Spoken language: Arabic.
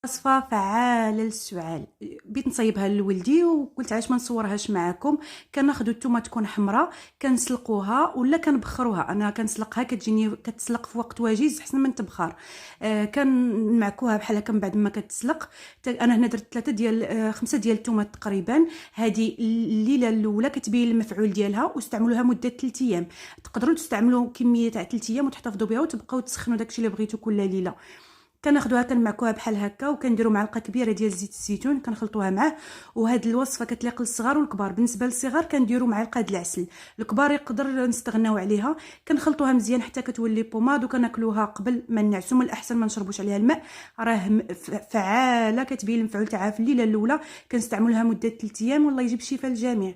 وصفة فعالة للسعال. بغيت نصايبها لولدي وقلت علاش ما نصورهاش معكم. كناخذوا الثومه تكون حمراء، كنسلقوها ولا كنبخروها. انا كنسلقها، كتجيني كتسلق في وقت وجيز احسن من تبخر. كنمعكوها بحال هكا من بعد ما كتسلق. انا هنا درت 3 ديال 5 ديال الثومات تقريبا. هذه الليله الاولى كتبين المفعول ديالها، واستعملوها مده 3 ايام. تقدروا تستعملوا كميه تاع 3 ايام وتحتفظوا بها وتبقاو تسخنوا داكشي اللي بغيتو كل ليله. كناخذوها كنمعكوها بحال هكا، وكنديروا معلقه كبيره ديال زيت الزيتون كنخلطوها معاه. وهاد الوصفه كتليق للصغار والكبار. بالنسبه للصغار كنديروا معلقه د العسل، الكبار يقدر نستغناو عليها. كنخلطوها مزيان حتى كتولي بوماد، وكناكلوها قبل ما نعسو. من الاحسن ما نشربوش عليها الماء، راه فعاله، كتبين المفعول تاعها في الليله الاولى. كنستعملوها مده 3 ايام، والله يجيب الشفاء للجميع.